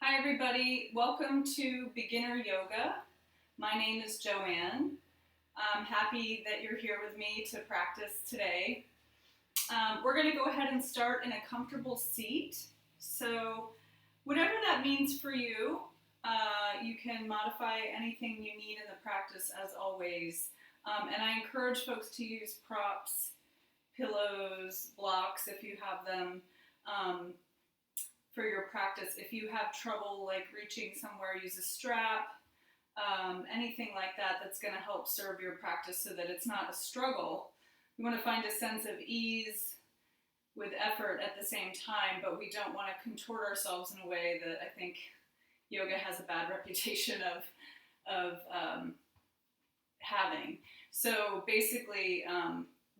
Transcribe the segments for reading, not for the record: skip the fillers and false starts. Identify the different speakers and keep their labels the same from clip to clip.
Speaker 1: Hi everybody, welcome to Beginner Yoga. My name is Joanne. I'm happy that you're here with me to practice today. We're going to go ahead and start in a comfortable seat. So whatever that means for you, you can modify anything you need in the practice as always. And I encourage folks to use props, pillows, blocks if you have them. For your practice. If you have trouble like reaching somewhere, use a strap, anything like that that's going to help serve your practice so that it's not a struggle. We want to find a sense of ease with effort at the same time, but we don't want to contort ourselves in a way that I think yoga has a bad reputation of having. So basically,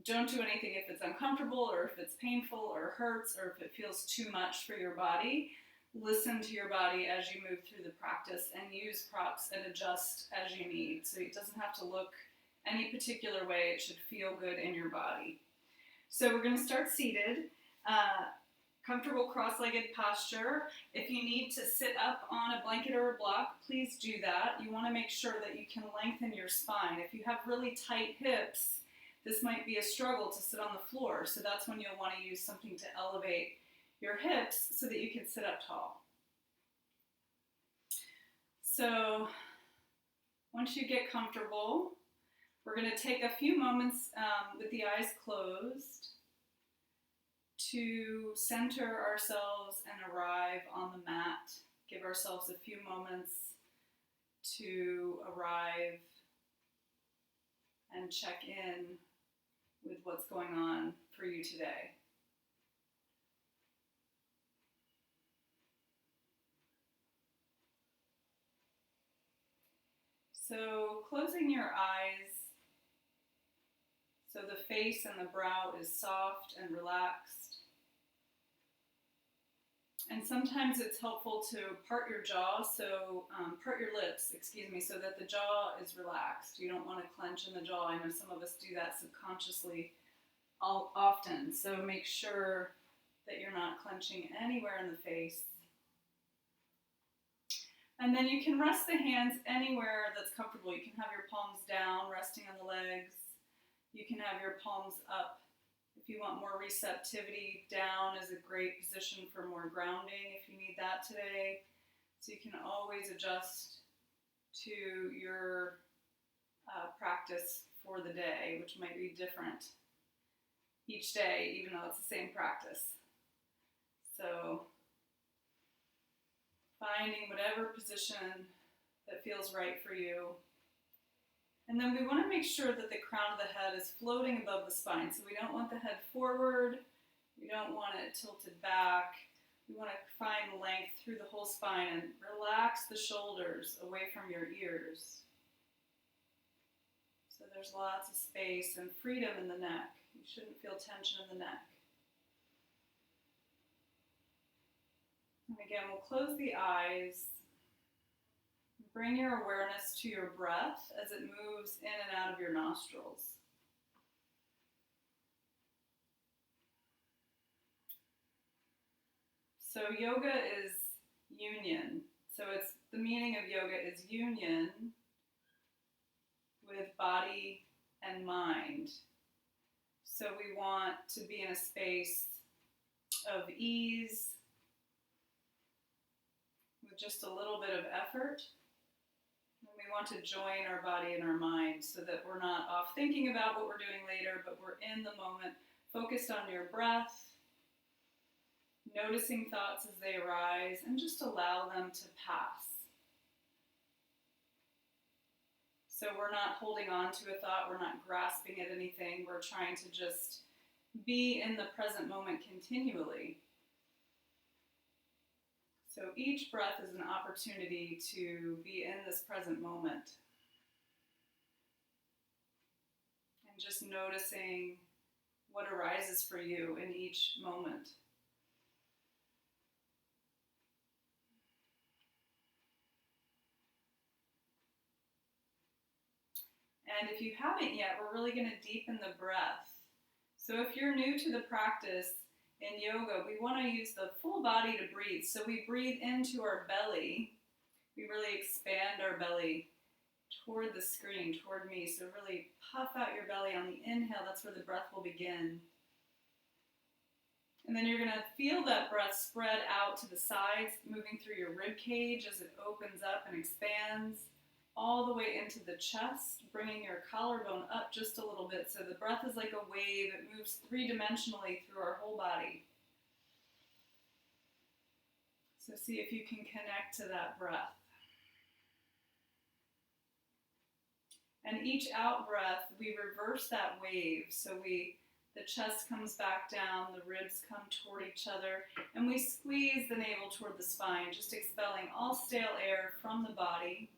Speaker 1: don't do anything if it's uncomfortable or if it's painful or hurts or if it feels too much for your body. Listen to your body as you move through the practice and use props and adjust as you need. So it doesn't have to look any particular way. It should feel good in your body. So we're going to start seated. Comfortable cross-legged posture. If you need to sit up on a blanket or a block, please do that. You want to make sure that you can lengthen your spine. If you have really tight hips, this might be a struggle to sit on the floor, so that's when you'll want to use something to elevate your hips so that you can sit up tall. So once you get comfortable, we're going to take a few moments with the eyes closed to center ourselves and arrive on the mat. Give ourselves a few moments to arrive and check in with what's going on for you today. So closing your eyes so the face and the brow is soft and relaxed. And sometimes it's helpful to part your jaw, part your lips, so that the jaw is relaxed. You don't want to clench in the jaw. I know some of us do that subconsciously often. So make sure that you're not clenching anywhere in the face. And then you can rest the hands anywhere that's comfortable. You can have your palms down, resting on the legs. You can have your palms up. If you want more receptivity, down is a great position for more grounding if you need that today. So you can always adjust to your practice for the day, which might be different each day, even though it's the same practice. So finding whatever position that feels right for you. And then we want to make sure that the crown of the head is floating above the spine. So we don't want the head forward. We don't want it tilted back. We want to find length through the whole spine and relax the shoulders away from your ears. So there's lots of space and freedom in the neck. You shouldn't feel tension in the neck. And again, we'll close the eyes. Bring your awareness to your breath as it moves in and out of your nostrils. So yoga is union. So it's the meaning of yoga is union with body and mind. So we want to be in a space of ease with just a little bit of effort. We want to join our body and our mind so that we're not off thinking about what we're doing later, but we're in the moment, focused on your breath, noticing thoughts as they arise, and just allow them to pass. So we're not holding on to a thought, we're not grasping at anything, we're trying to just be in the present moment continually. So each breath is an opportunity to be in this present moment. And just noticing what arises for you in each moment. And if you haven't yet, we're really going to deepen the breath. So if you're new to the practice, in yoga, we want to use the full body to breathe. So we breathe into our belly. We really expand our belly toward the screen, toward me. So really puff out your belly on the inhale. That's where the breath will begin. And then you're going to feel that breath spread out to the sides, moving through your rib cage as it opens up and expands all the way into the chest, bringing your collarbone up just a little bit. So the breath is like a wave. It moves three-dimensionally through our whole body. So see if you can connect to that breath. And each out breath, we reverse that wave. So the chest comes back down, the ribs come toward each other, and we squeeze the navel toward the spine, just expelling all stale air from the body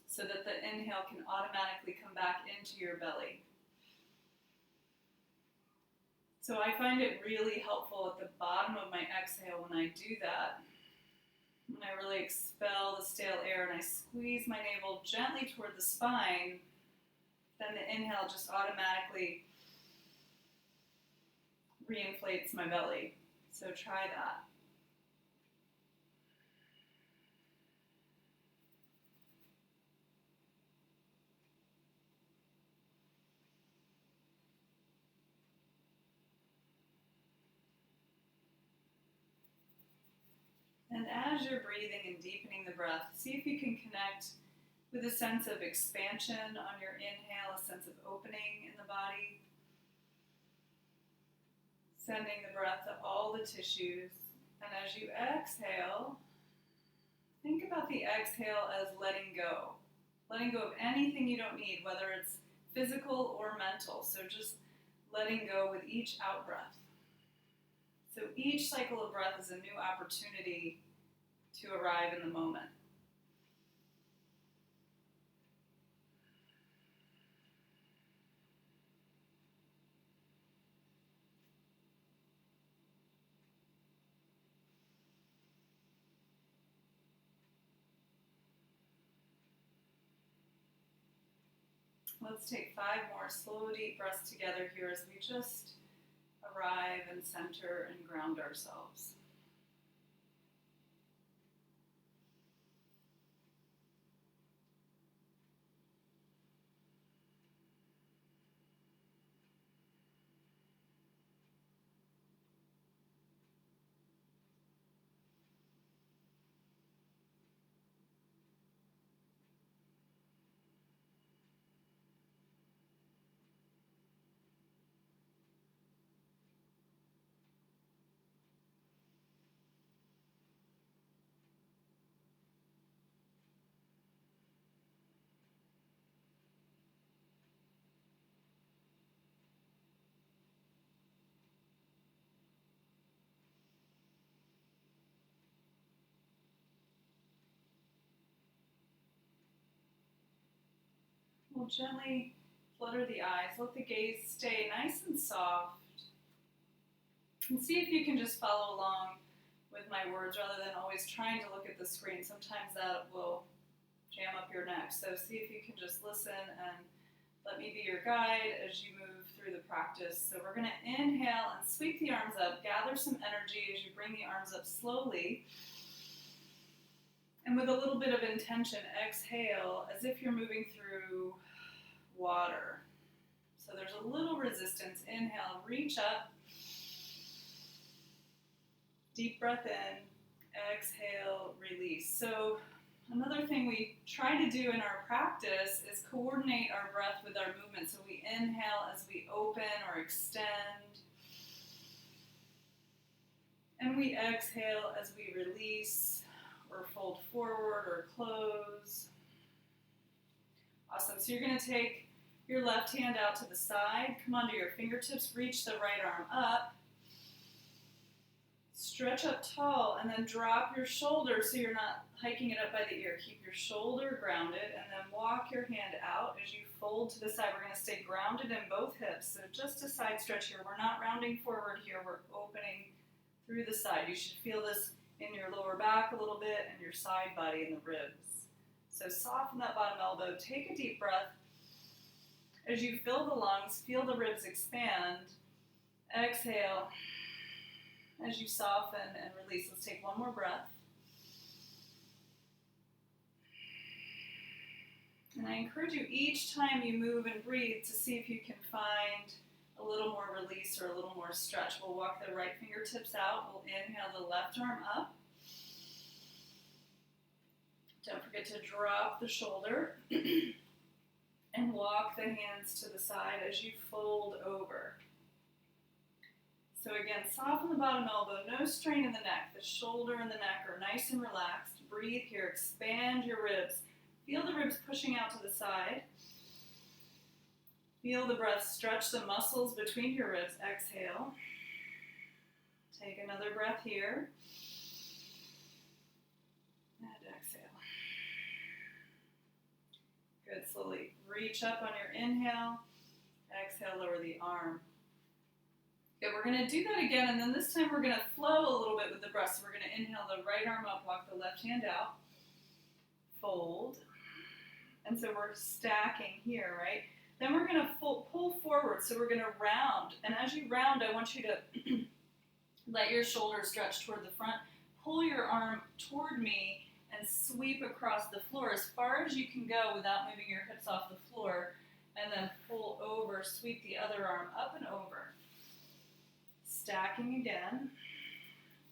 Speaker 1: so that the inhale can automatically come back into your belly. So I find it really helpful at the bottom of my exhale when I do that. When I really expel the stale air and I squeeze my navel gently toward the spine, then the inhale just automatically reinflates my belly. So try that. And as you're breathing and deepening the breath, see if you can connect with a sense of expansion on your inhale, a sense of opening in the body. Sending the breath to all the tissues. And as you exhale, think about the exhale as letting go. Letting go of anything you don't need, whether it's physical or mental. So just letting go with each out breath. So each cycle of breath is a new opportunity to arrive in the moment. Let's take 5 more slow, deep breaths together here as we just arrive and center and ground ourselves. We'll gently flutter the eyes. Let the gaze stay nice and soft. And see if you can just follow along with my words rather than always trying to look at the screen. Sometimes that will jam up your neck. So see if you can just listen and let me be your guide as you move through the practice. So we're going to inhale and sweep the arms up. Gather some energy as you bring the arms up slowly. And with a little bit of intention, exhale as if you're moving through water. So there's a little resistance. Inhale, reach up. Deep breath in. Exhale, release. So another thing we try to do in our practice is coordinate our breath with our movement. So we inhale as we open or extend. And we exhale as we release or fold forward or close. Awesome. So you're going to take your left hand out to the side, come onto your fingertips, reach the right arm up, stretch up tall, and then drop your shoulder so you're not hiking it up by the ear. Keep your shoulder grounded, and then walk your hand out as you fold to the side. We're going to stay grounded in both hips. So just a side stretch here. We're not rounding forward here. We're opening through the side. You should feel this in your lower back a little bit and your side body and the ribs. So soften that bottom elbow. Take a deep breath. As you fill the lungs, feel the ribs expand. Exhale. as you soften and release. Let's take one more breath. And I encourage you each time you move and breathe to see if you can find a little more release or a little more stretch. We'll walk the right fingertips out. We'll inhale the left arm up. Don't forget to drop the shoulder and walk the hands to the side as you fold over. So again, soften the bottom elbow, no strain in the neck. The shoulder and the neck are nice and relaxed. Breathe here, expand your ribs. Feel the ribs pushing out to the side. Feel the breath stretch the muscles between your ribs. Exhale. Take another breath here. And exhale. Good. Slowly reach up on your inhale. Exhale, lower the arm. Good. We're going to do that again, and then this time we're going to flow a little bit with the breath. So we're going to inhale the right arm up, walk the left hand out. Fold. And so we're stacking here, right? Then we're going to pull forward, so we're going to round. And as you round, I want you to let your shoulders stretch toward the front. Pull your arm toward me and sweep across the floor as far as you can go without moving your hips off the floor. And then pull over, sweep the other arm up and over. Stacking again.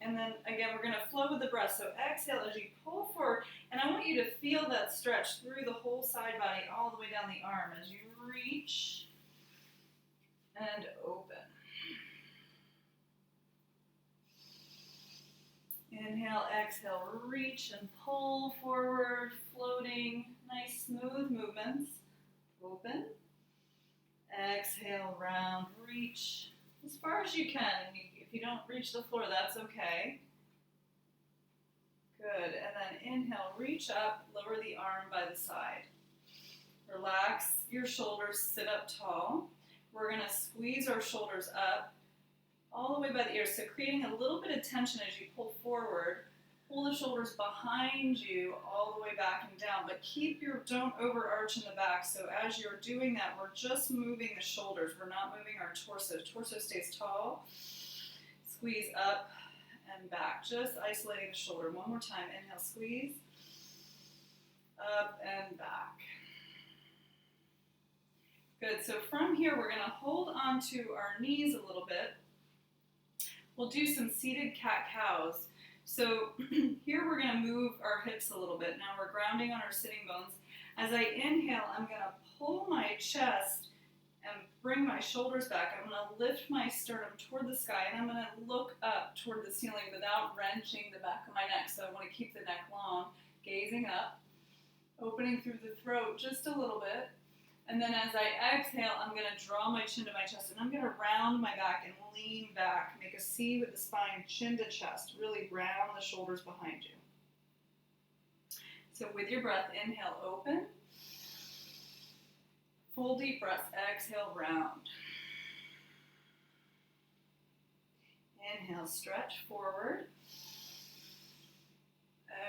Speaker 1: And then again, we're going to flow with the breath. So exhale as you pull forward. And I want you to feel that stretch through the whole side body all the way down the arm as you reach and open. Inhale, exhale, reach and pull forward, floating, nice smooth movements. Open. Exhale, round, reach as far as you can. And if you don't reach the floor, that's okay. Good. And then inhale, reach up, lower the arm by the side. Relax your shoulders, sit up tall. We're going to squeeze our shoulders up all the way by the ears. So creating a little bit of tension as you pull forward. Pull the shoulders behind you all the way back and down, but don't overarch in the back. So as you're doing that, we're just moving the shoulders. We're not moving our torso. Torso stays tall. Squeeze up and back, just isolating the shoulder. One more time. Inhale, squeeze. Up and back. Good. So from here, we're going to hold onto our knees a little bit. We'll do some seated cat-cows. So here we're going to move our hips a little bit. Now we're grounding on our sitting bones. As I inhale, I'm going to pull my chest and bring my shoulders back. I'm going to lift my sternum toward the sky, and I'm going to look up toward the ceiling without wrenching the back of my neck. So I want to keep the neck long, gazing up, opening through the throat just a little bit. And then as I exhale, I'm going to draw my chin to my chest, and I'm going to round my back and lean back. Make a C with the spine, chin to chest. Really round the shoulders behind you. So with your breath, inhale, open. Full deep breath, exhale, round. Inhale, stretch forward.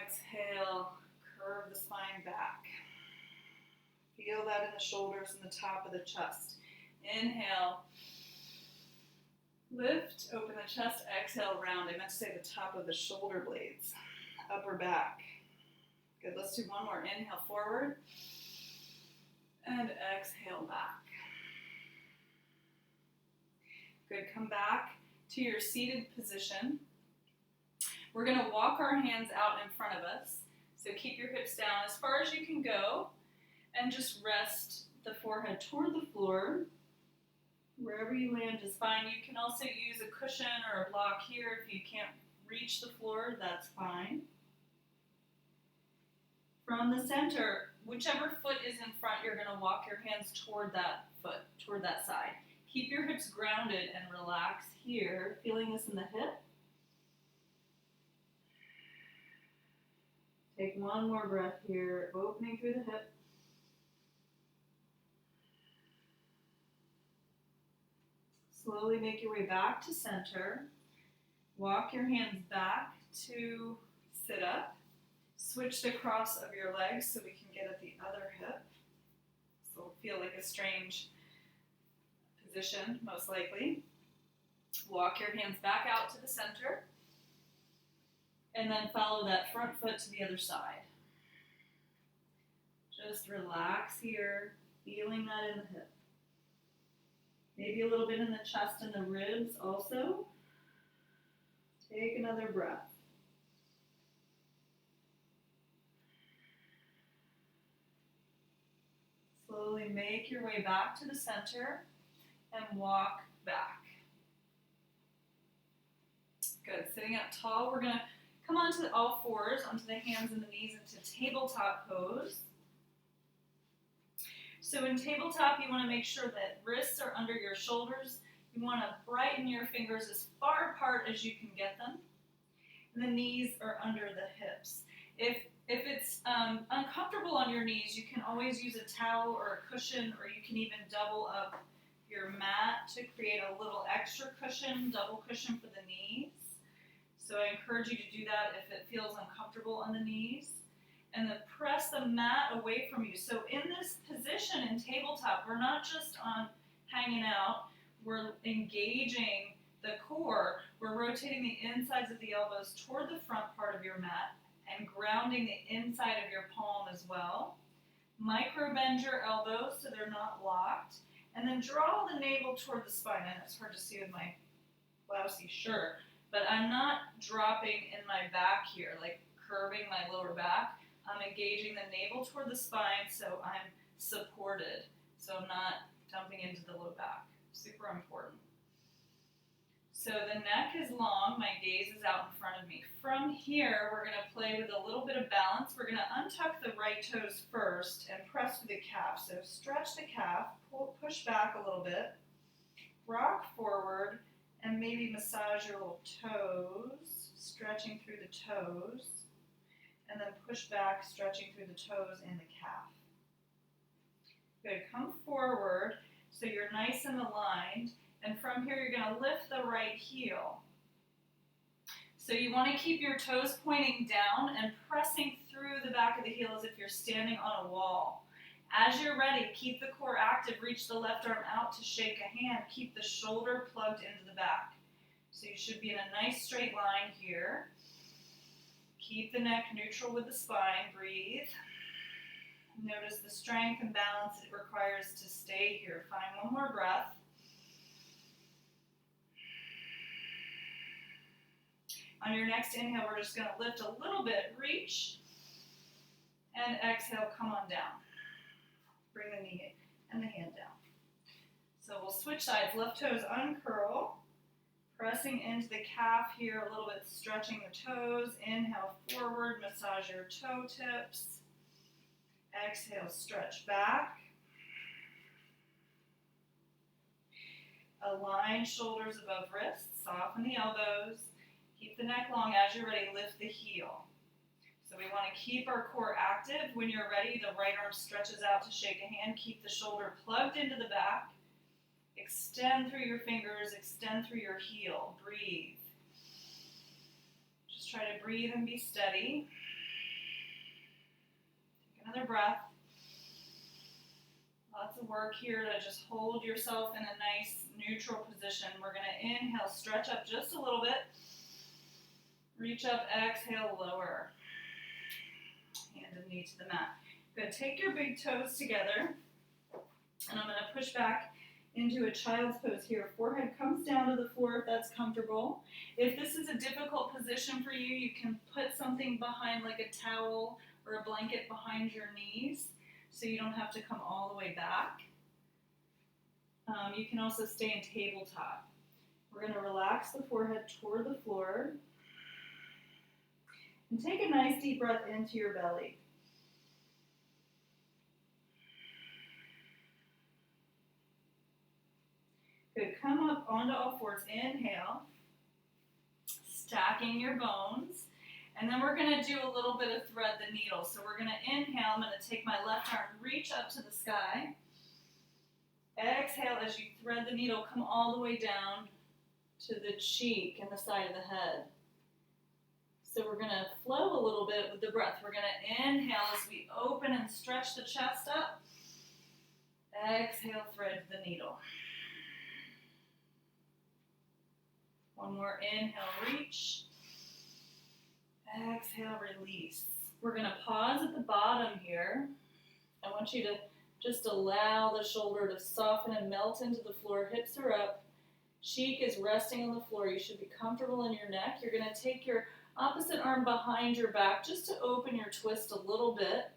Speaker 1: Exhale, curve the spine back. Feel that in the shoulders and the top of the chest. Inhale, lift, open the chest, exhale, round. I meant to say the top of the shoulder blades, upper back. Good, let's do one more. Inhale, forward, and exhale, back. Good, come back to your seated position. We're going to walk our hands out in front of us. So keep your hips down as far as you can go. And just rest the forehead toward the floor. Wherever you land is fine. You can also use a cushion or a block here. If you can't reach the floor, that's fine. From the center, whichever foot is in front, you're going to walk your hands toward that foot, toward that side. Keep your hips grounded and relax here. Feeling this in the hip. Take one more breath here, opening through the hip. Slowly make your way back to center. Walk your hands back to sit up. Switch the cross of your legs so we can get at the other hip. So it'll feel like a strange position, most likely. Walk your hands back out to the center, and then follow that front foot to the other side. Just relax here, feeling that in the hip. Maybe a little bit in the chest and the ribs also. Take another breath. Slowly make your way back to the center and walk back. Good. Sitting up tall, we're going to come onto all fours, onto the hands and the knees into tabletop pose. So in tabletop, you want to make sure that wrists are under your shoulders. You want to brighten your fingers as far apart as you can get them. And the knees are under the hips. If it's uncomfortable on your knees, you can always use a towel or a cushion, or you can even double up your mat to create a little extra cushion, double cushion for the knees. So I encourage you to do that if it feels uncomfortable on the knees. And then press the mat away from you. So in this position in tabletop, we're not just hanging out, we're engaging the core. We're rotating the insides of the elbows toward the front part of your mat and grounding the inside of your palm as well. Micro bend your elbows so they're not locked. And then draw the navel toward the spine. And it's hard to see with my blousey shirt, but I'm not dropping in my back here, like curving my lower back. I'm engaging the navel toward the spine so I'm supported, so I'm not dumping into the low back. Super important. So the neck is long, my gaze is out in front of me. From here, we're going to play with a little bit of balance. We're going to untuck the right toes first and press through the calf. So stretch the calf, push back a little bit, rock forward, and maybe massage your little toes, stretching through the toes. And then push back, stretching through the toes and the calf. Good, come forward so you're nice and aligned. And from here, you're going to lift the right heel. So you want to keep your toes pointing down and pressing through the back of the heel as if you're standing on a wall. As you're ready, keep the core active. Reach the left arm out to shake a hand. Keep the shoulder plugged into the back. So you should be in a nice straight line here. Keep the neck neutral with the spine. Breathe. Notice the strength and balance it requires to stay here. Find one more breath. On your next inhale, we're just going to lift a little bit, reach, and exhale, come on down. Bring the knee and the hand down. So we'll switch sides. Left toes uncurl. Pressing into the calf here, a little bit stretching the toes. Inhale forward, massage your toe tips. Exhale, stretch back. Align shoulders above wrists, soften the elbows. Keep the neck long. As you're ready, lift the heel. So we want to keep our core active. When you're ready, the right arm stretches out to shake a hand. Keep the shoulder plugged into the back. Extend through your fingers, extend through your heel. Breathe. Just try to breathe and be steady. Take another breath. Lots of work here to just hold yourself in a nice neutral position. We're going to inhale, stretch up just a little bit. Reach up, exhale, lower. Hand and knee to the mat. Good. Take your big toes together. And I'm going to push back into a child's pose here. Forehead comes down to the floor if that's comfortable. If this is a difficult position for you, you can put something behind, like a towel or a blanket behind your knees so you don't have to come all the way back. You can also stay in tabletop. We're going to relax the forehead toward the floor. And take a nice deep breath into your belly. Good. Come up onto all fours. Inhale. Stacking your bones. And then we're going to do a little bit of thread the needle. So we're going to inhale. I'm going to take my left arm, reach up to the sky. Exhale as you thread the needle. Come all the way down to the cheek and the side of the head. So we're going to flow a little bit with the breath. We're going to inhale as we open and stretch the chest up. Exhale, thread the needle. One more, inhale, reach. Exhale, release. We're gonna pause at the bottom here. I want you to just allow the shoulder to soften and melt into the floor. Hips are up. Cheek is resting on the floor. You should be comfortable in your neck. You're gonna take your opposite arm behind your back just to open your twist a little bit.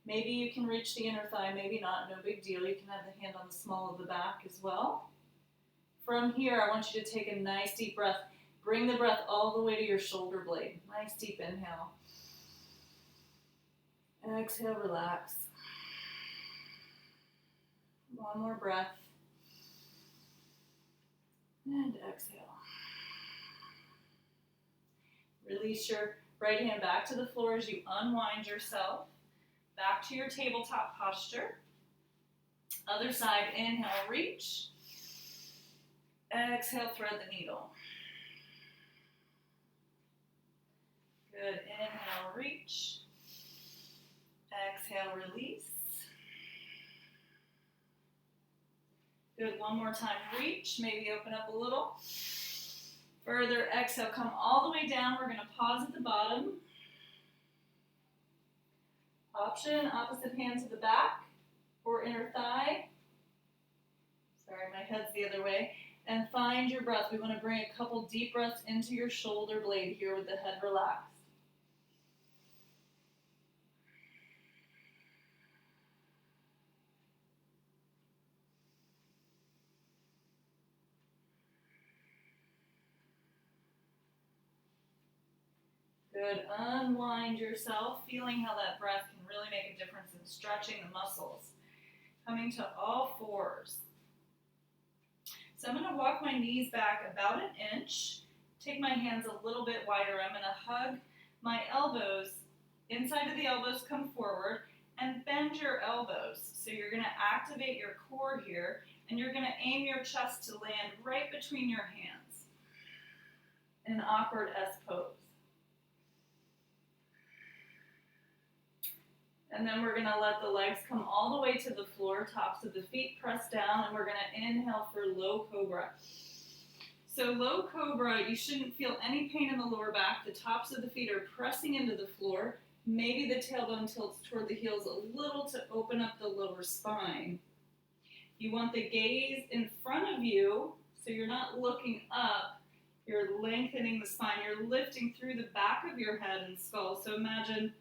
Speaker 1: Maybe you can reach the inner thigh, maybe not, no big deal. You can have the hand on the small of the back as well. From here, I want you to take a nice deep breath. Bring the breath all the way to your shoulder blade. Nice deep inhale. Exhale, relax. One more breath. And exhale. Release your right hand back to the floor as you unwind yourself. Back to your tabletop posture. Other side, inhale, reach. Exhale, thread the needle. Good, inhale, reach. Exhale, release. Good, one more time, reach. Maybe open up a little. Further, exhale, come all the way down. We're gonna pause at the bottom. Option, opposite hand to the back or inner thigh. Sorry, my head's the other way. And find your breath. We want to bring a couple deep breaths into your shoulder blade here with the head relaxed. Good, unwind yourself, feeling how that breath can really make a difference in stretching the muscles. Coming to all fours. So I'm going to walk my knees back about an inch, take my hands a little bit wider. I'm going to hug my elbows, inside of the elbows come forward, and bend your elbows. So you're going to activate your core here, and you're going to aim your chest to land right between your hands. An awkward S pose. And then we're going to let the legs come all the way to the floor, tops of the feet press down, and we're going to inhale for low cobra. So low cobra, you shouldn't feel any pain in the lower back. The tops of the feet are pressing into the floor. Maybe the tailbone tilts toward the heels a little to open up the lower spine. You want the gaze in front of you, so you're not looking up. You're lengthening the spine. You're lifting through the back of your head and skull. So imagine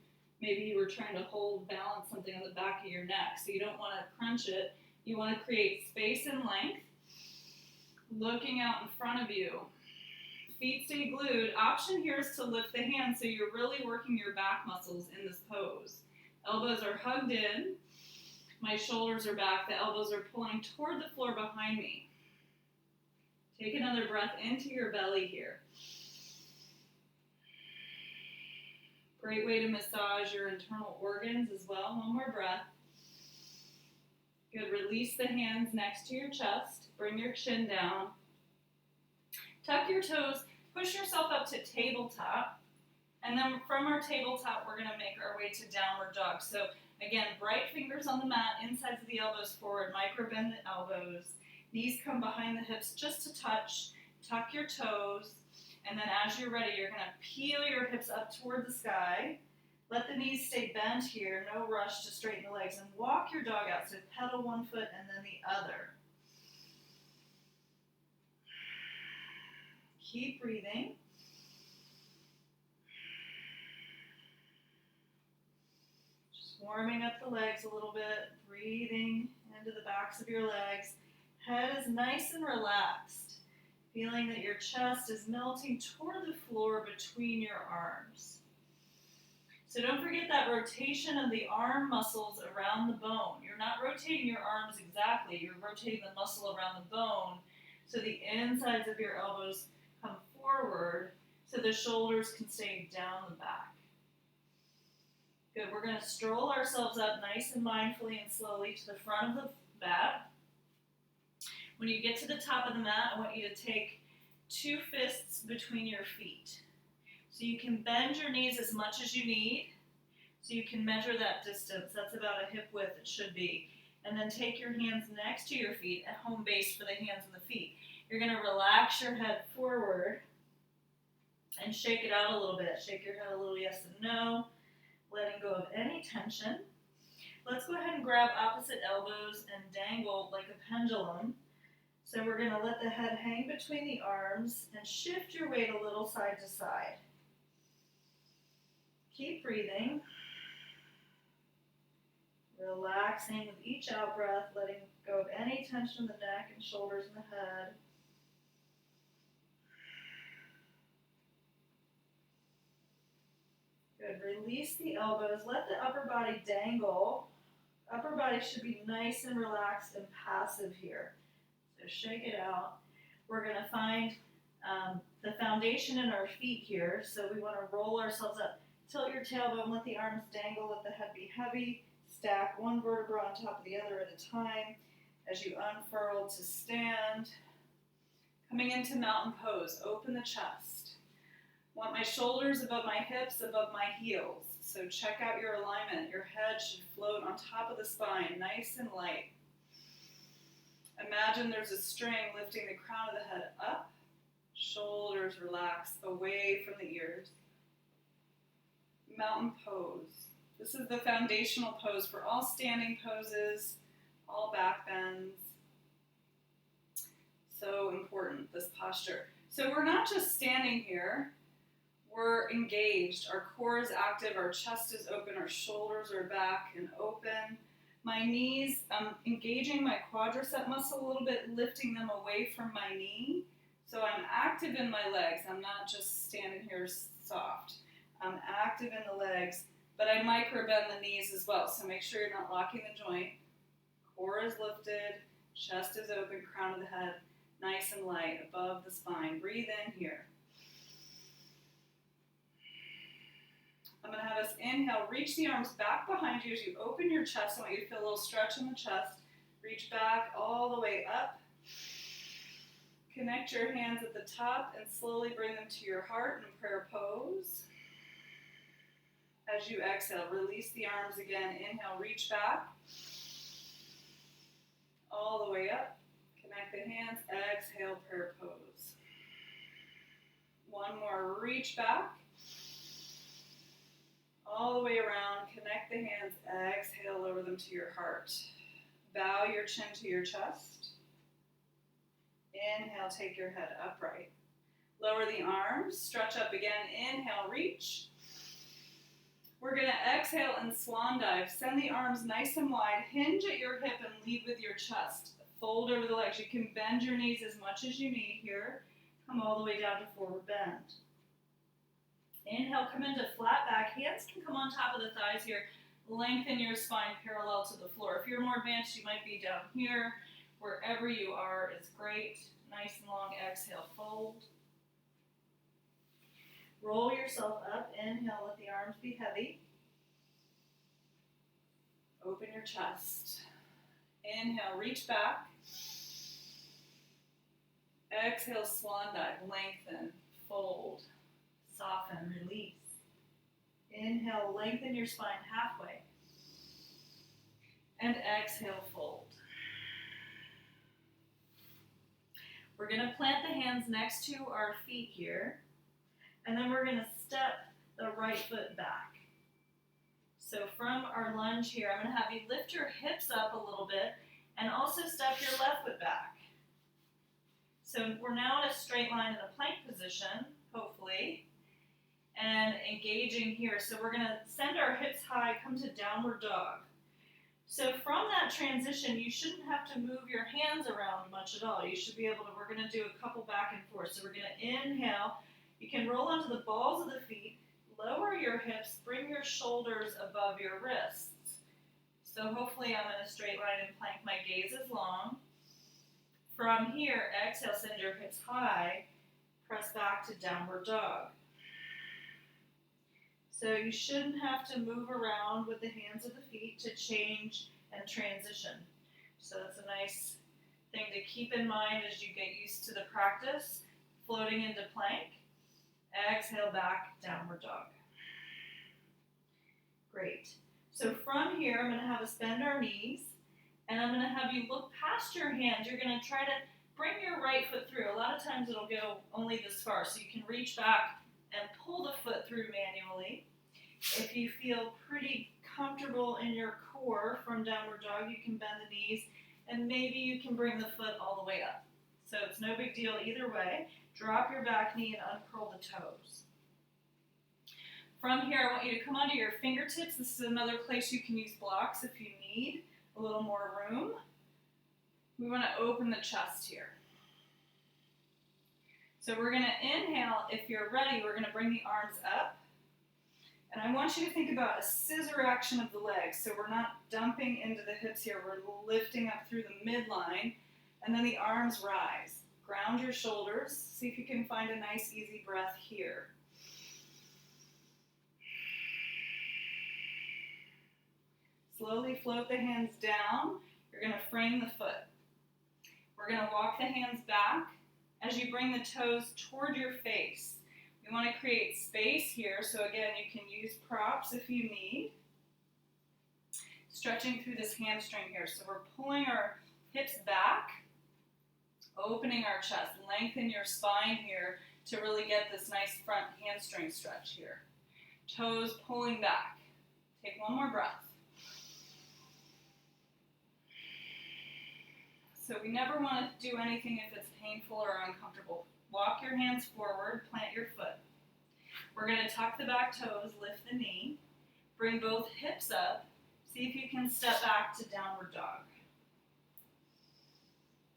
Speaker 1: maybe you were trying to balance something on the back of your neck, so you don't want to crunch it. You want to create space and length, looking out in front of you. Feet stay glued. Option here is to lift the hands, so you're really working your back muscles in this pose. Elbows are hugged in. My shoulders are back. The elbows are pulling toward the floor behind me. Take another breath into your belly here. Great way to massage your internal organs as well. One more breath. Good. Release the hands next to your chest. Bring your chin down. Tuck your toes. Push yourself up to tabletop. And then from our tabletop, we're going to make our way to downward dog. So again, bright fingers on the mat, insides of the elbows forward. Micro bend the elbows. Knees come behind the hips just to touch. Tuck your toes. And then as you're ready, you're going to peel your hips up toward the sky. Let the knees stay bent here. No rush to straighten the legs. And walk your dog out. So pedal one foot and then the other. Keep breathing. Just warming up the legs a little bit. Breathing into the backs of your legs. Head is nice and relaxed. Feeling that your chest is melting toward the floor between your arms. So don't forget that rotation of the arm muscles around the bone. You're not rotating your arms exactly. You're rotating the muscle around the bone so the insides of your elbows come forward so the shoulders can stay down the back. Good. We're going to stroll ourselves up nice and mindfully and slowly to the front of the mat. When you get to the top of the mat, I want you to take 2 fists between your feet. So you can bend your knees as much as you need. So you can measure that distance. That's about a hip width it should be. And then take your hands next to your feet at home base for the hands and the feet. You're going to relax your head forward.
Speaker 2: And shake it out a little bit. Shake your head a little yes and no, letting go of any tension. Let's go ahead and grab opposite elbows and dangle like a pendulum. So we're going to let the head hang between the arms and shift your weight a little side to side. Keep breathing. Relaxing with each out breath, letting go of any tension in the neck and shoulders and the head. Good. Release the elbows. Let the upper body dangle. Upper body should be nice and relaxed and passive here. So shake it out. We're going to find the foundation in our feet here. So we want to roll ourselves up. Tilt your tailbone, let the arms dangle, let the head be heavy. Stack one vertebra on top of the other at a time as you unfurl to stand. Coming into mountain pose, open the chest. Want my shoulders above my hips, above my heels. So check out your alignment. Your head should float on top of the spine, nice and light. Imagine there's a string lifting the crown of the head up. Shoulders relax away from the ears. Mountain pose. This is the foundational pose for all standing poses, all back bends. So important, this posture. So we're not just standing here. We're engaged. Our core is active. Our chest is open. Our shoulders are back and open. My knees, I'm engaging my quadricep muscle a little bit, lifting them away from my knee. So I'm active in my legs. I'm not just standing here soft. I'm active in the legs, but I micro bend the knees as well. So make sure you're not locking the joint. Core is lifted, chest is open, crown of the head, nice and light above the spine. Breathe in here. I'm going to have us inhale, reach the arms back behind you as you open your chest. I want you to feel a little stretch in the chest. Reach back all the way up. Connect your hands at the top and slowly bring them to your heart in prayer pose. As you exhale, release the arms again. Inhale, reach back. All the way up. Connect the hands. Exhale, prayer pose. One more, reach back. All the way around, connect the hands, exhale, lower them to your heart. Bow your chin to your chest. Inhale, take your head upright. Lower the arms, stretch up again. Inhale, reach. We're going to exhale and swan dive. Send the arms nice and wide. Hinge at your hip and lead with your chest. Fold over the legs. You can bend your knees as much as you need here. Come all the way down to forward bend. Inhale, come into flat back. Hands can come on top of the thighs here. Lengthen your spine parallel to the floor. If you're more advanced, you might be down here. Wherever you are is great. Nice and long exhale, fold. Roll yourself up. Inhale, let the arms be heavy. Open your chest. Inhale, reach back. Exhale, swan dive. Lengthen, fold. Soften, release. Inhale, lengthen your spine halfway. And exhale, fold. We're going to plant the hands next to our feet here. And then we're going to step the right foot back. So from our lunge here, I'm going to have you lift your hips up a little bit and also step your left foot back. So we're now in a straight line in a plank position, hopefully. And engaging here. So we're going to send our hips high, come to downward dog. So from that transition, you shouldn't have to move your hands around much at all. You should be able to, we're going to do a couple back and forth. So we're going to inhale. You can roll onto the balls of the feet, lower your hips, bring your shoulders above your wrists. So hopefully I'm in a straight line and plank. My gaze is long. From here, exhale, send your hips high, press back to downward dog. So you shouldn't have to move around with the hands of the feet to change and transition. So that's a nice thing to keep in mind as you get used to the practice. Floating into plank. Exhale back, downward dog. Great. So from here, I'm going to have us bend our knees. And I'm going to have you look past your hands. You're going to try to bring your right foot through. A lot of times it'll go only this far. So you can reach back pull the foot through manually. If you feel pretty comfortable in your core from downward dog, you can bend the knees and maybe you can bring the foot all the way up. So it's no big deal either way. Drop your back knee and uncurl the toes. From here, I want you to come onto your fingertips. This is another place you can use blocks if you need a little more room. We want to open the chest here. So we're going to inhale. If you're ready, we're going to bring the arms up. And I want you to think about a scissor action of the legs. So we're not dumping into the hips here. We're lifting up through the midline. And then the arms rise. Ground your shoulders. See if you can find a nice, easy breath here. Slowly float the hands down. You're going to frame the foot. We're going to walk the hands back as you bring the toes toward your face. We want to create space here, so again, you can use props if you need. Stretching through this hamstring here. So we're pulling our hips back, opening our chest. Lengthen your spine here to really get this nice front hamstring stretch here. Toes pulling back. Take one more breath. So we never want to do anything if it's painful or uncomfortable. Walk your hands forward, plant your foot. We're going to tuck the back toes, lift the knee, bring both hips up. See if you can step back to downward dog.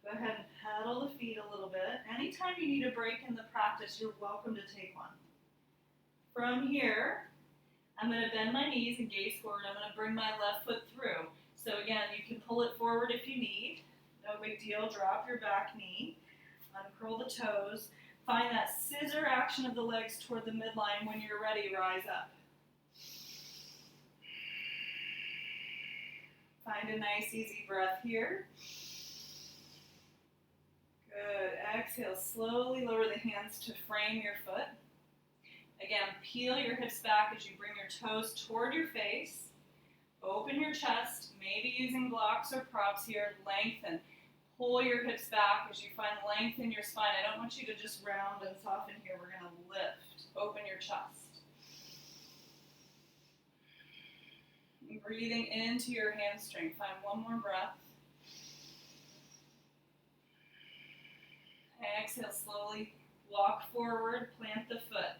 Speaker 2: Go ahead and pedal the feet a little bit. Anytime you need a break in the practice, you're welcome to take one. From here, I'm going to bend my knees and gaze forward. I'm going to bring my left foot through. So again, you can pull it forward if you need. No big deal. Drop your back knee. Uncurl the toes. Find that scissor action of the legs toward the midline. When you're ready, rise up. Find a nice, easy breath here. Good. Exhale. Slowly lower the hands to frame your foot. Again, peel your hips back as you bring your toes toward your face. Open your chest, maybe using blocks or props here. Lengthen. Pull your hips back as you find length in your spine. I don't want you to just round and soften here. We're going to lift. Open your chest. And breathing into your hamstring. Find one more breath. Exhale slowly. Walk forward. Plant the foot.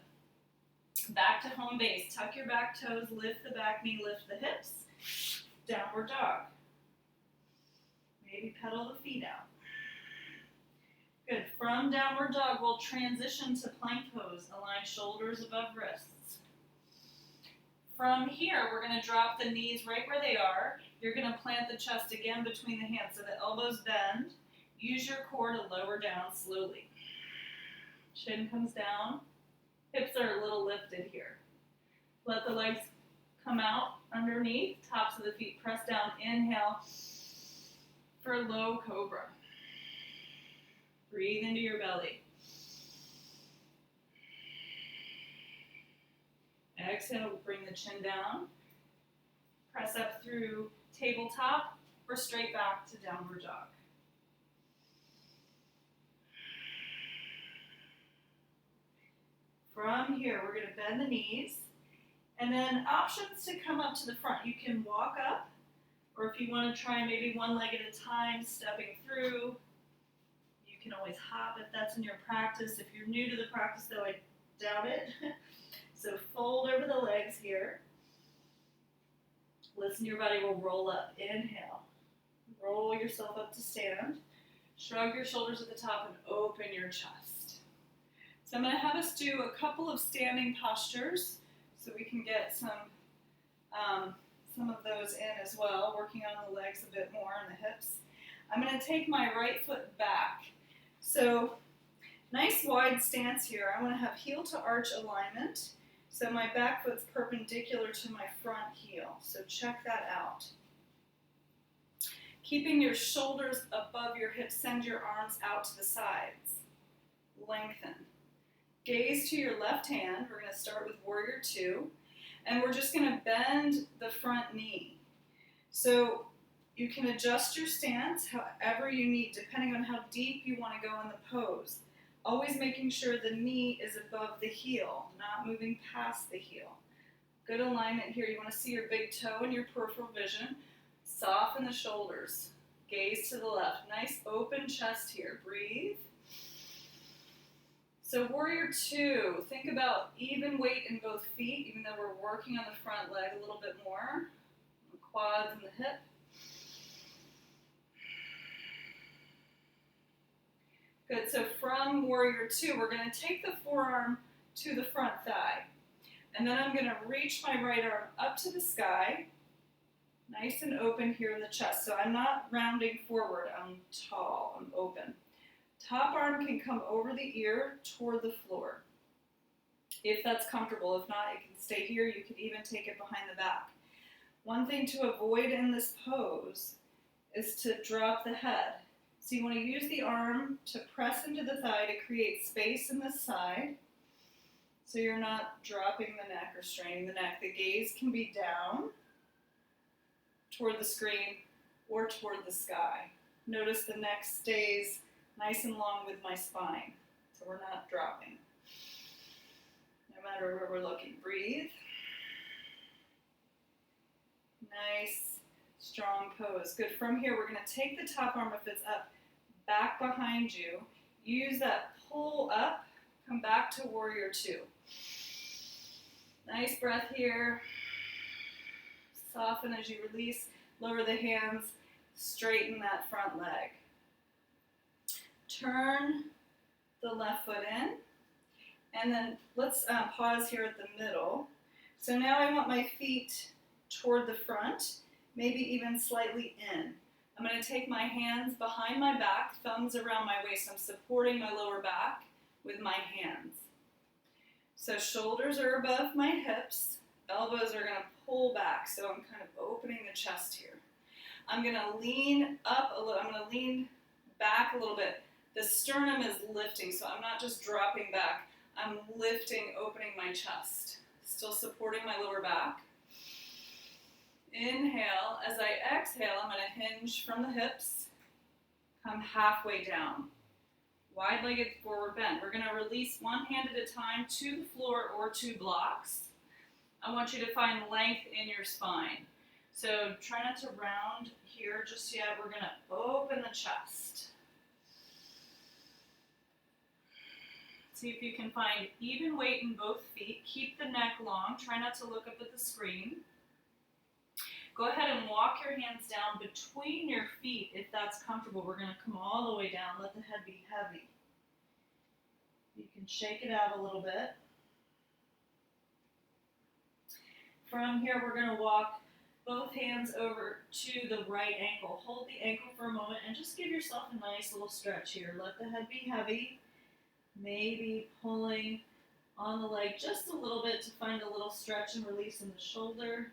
Speaker 2: Back to home base. Tuck your back toes. Lift the back knee. Lift the hips. Downward dog. Maybe pedal the feet out. Good. From downward dog, we'll transition to plank pose. Align shoulders above wrists. From here, we're going to drop the knees right where they are. You're going to plant the chest again between the hands so the elbows bend. Use your core to lower down slowly. Chin comes down. Hips are a little lifted here. Let the legs come out underneath. Tops of the feet press down. Inhale for low cobra. Breathe into your belly. Exhale, bring the chin down. Press up through tabletop or straight back to downward dog. From here, we're going to bend the knees. And then options to come up to the front. You can walk up, or if you want to try maybe one leg at a time, stepping through. You can always hop if that's in your practice. If you're new to the practice, though, I doubt it. So fold over the legs here. Listen, your body will roll up. Inhale. Roll yourself up to stand. Shrug your shoulders at the top and open your chest. So I'm going to have us do a couple of standing postures so we can get some of those in as well, working on the legs a bit more and the hips. I'm going to take my right foot back. So nice wide stance here. I want to have heel to arch alignment. So my back foot's perpendicular to my front heel. So check that out. Keeping your shoulders above your hips, send your arms out to the sides. Lengthen. Gaze to your left hand. We're going to start with warrior two. And we're just going to bend the front knee. So you can adjust your stance however you need, depending on how deep you want to go in the pose.
Speaker 1: Always making sure the knee is above the heel, not moving past the heel. Good alignment here. You want to see your big toe in your peripheral vision. Soften the shoulders. Gaze to the left. Nice open chest here. Breathe. So warrior two, think about even weight in both feet, even though we're working on the front leg a little bit more. The quads and the hip. Good, so from warrior two, we're going to take the forearm to the front thigh. And then I'm going to reach my right arm up to the sky. Nice and open here in the chest. So I'm not rounding forward, I'm tall, I'm open. Top arm can come over the ear toward the floor, if that's comfortable. If not, it can stay here. You can even take it behind the back. One thing to avoid in this pose is to drop the head. So you want to use the arm to press into the thigh to create space in the side, so you're not dropping the neck or straining the neck. The gaze can be down toward the screen or toward the sky. Notice the neck stays nice and long with my spine, so we're not dropping. No matter where we're looking, breathe. Nice, strong pose. Good. From here, we're going to take the top arm, if it's up, back behind you. Use that pull up, come back to warrior two. Nice breath here. Soften as you release. Lower the hands. Straighten that front leg. Turn the left foot in. And then let's pause here at the middle. So now I want my feet toward the front, maybe even slightly in. I'm going to take my hands behind my back, thumbs around my waist. I'm supporting my lower back with my hands. So shoulders are above my hips, elbows are going to pull back, so I'm kind of opening the chest here. I'm going to lean up a little, I'm going to lean back a little bit. The sternum is lifting, so I'm not just dropping back, I'm lifting, opening my chest. Still supporting my lower back. Inhale. As I exhale, I'm going to hinge from the hips, come halfway down. Wide-legged forward bend. We're going to release one hand at a time to the floor or to blocks. I want you to find length in your spine. So try not to round here just yet. We're going to open the chest. See if you can find even weight in both feet. Keep the neck long. Try not to look up at the screen. Go ahead and walk your hands down between your feet if that's comfortable. We're going to come all the way down. Let the head be heavy. You can shake it out a little bit. From here, we're going to walk both hands over to the right ankle. Hold the ankle for a moment and just give yourself a nice little stretch here. Let the head be heavy. Maybe pulling on the leg just a little bit to find a little stretch and release in the shoulder.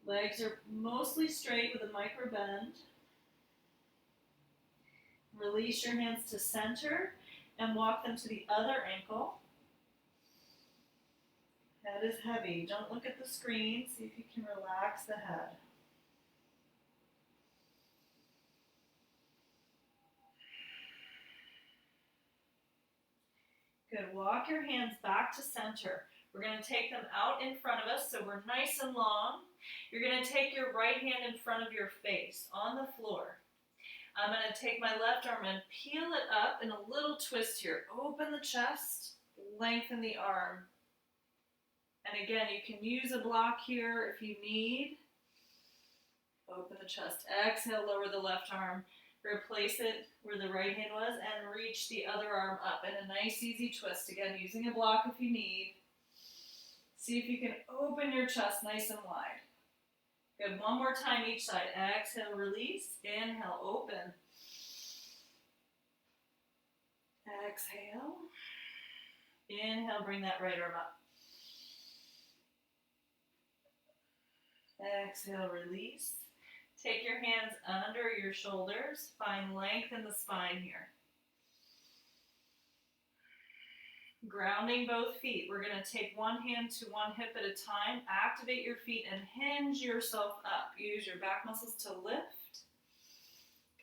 Speaker 1: Legs are mostly straight with a micro bend. Release your hands to center and walk them to the other ankle. Head is heavy. Don't look at the screen. See if you can relax the head. Good. Walk your hands back to center. We're going to take them out in front of us so we're nice and long. You're going to take your right hand in front of your face on the floor. I'm going to take my left arm and peel it up in a little twist here. Open the chest, lengthen the arm. And again, you can use a block here if you need. Open the chest. Exhale, lower the left arm. Replace it where the right hand was and reach the other arm up in a nice easy twist. Again, using a block if you need. See if you can open your chest nice and wide. Good. One more time each side. Exhale, release. Inhale, open. Exhale. Inhale, bring that right arm up. Exhale, release. Take your hands under your shoulders. Find length in the spine here. Grounding both feet. We're going to take one hand to one hip at a time. Activate your feet and hinge yourself up. Use your back muscles to lift.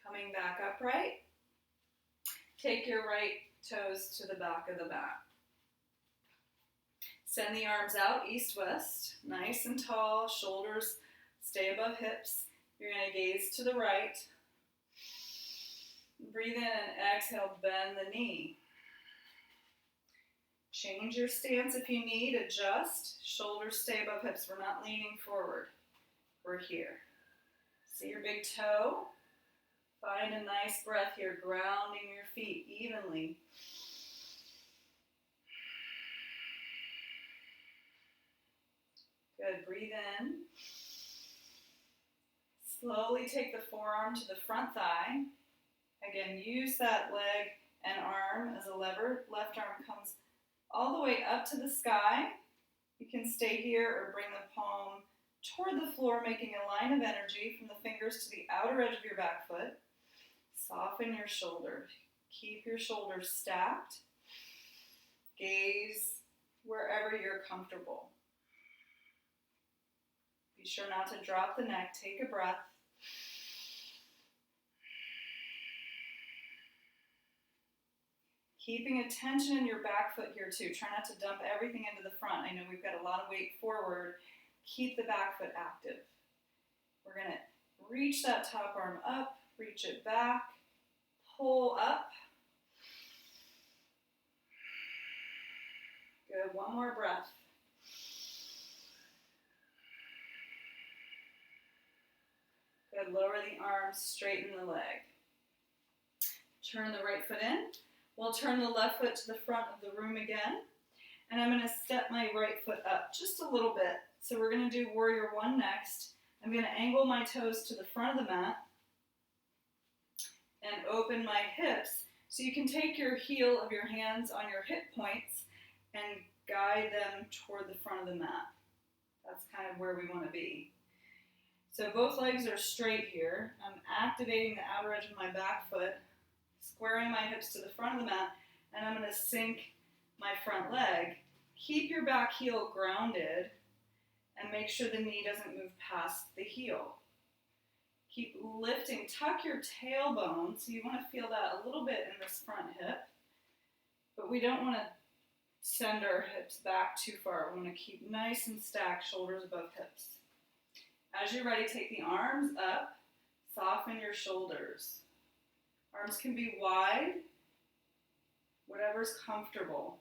Speaker 1: Coming back upright. Take your right toes to the back of the mat. Send the arms out east-west, nice and tall, shoulders stay above hips. You're going to gaze to the right. Breathe in and exhale, bend the knee. Change your stance if you need, adjust. Shoulders stay above hips. We're not leaning forward. We're here. See your big toe? Find a nice breath here, grounding your feet evenly. Good, breathe in. Slowly take the forearm to the front thigh. Again, use that leg and arm as a lever. Left arm comes all the way up to the sky. You can stay here or bring the palm toward the floor, making a line of energy from the fingers to the outer edge of your back foot. Soften your shoulders. Keep your shoulders stacked. Gaze wherever you're comfortable. Be sure not to drop the neck. Take a breath. Keeping attention in your back foot here too. Try not to dump everything into the front. I know we've got a lot of weight forward. Keep the back foot active. We're going to reach that top arm up, reach it back, pull up. Good, one more breath. Good, lower the arms, straighten the leg. Turn the right foot in. We'll turn the left foot to the front of the room again. And I'm going to step my right foot up just a little bit. So we're going to do warrior one next. I'm going to angle my toes to the front of the mat and open my hips. So you can take your heel of your hands on your hip points and guide them toward the front of the mat. That's kind of where we want to be. So both legs are straight here. I'm activating the outer edge of my back foot, squaring my hips to the front of the mat, and I'm going to sink my front leg. Keep your back heel grounded and make sure the knee doesn't move past the heel. Keep lifting. Tuck your tailbone, so you want to feel that a little bit in this front hip, but we don't want to send our hips back too far. We want to keep nice and stacked, shoulders above hips. As you're ready, take the arms up, soften your shoulders. Arms can be wide, whatever's comfortable.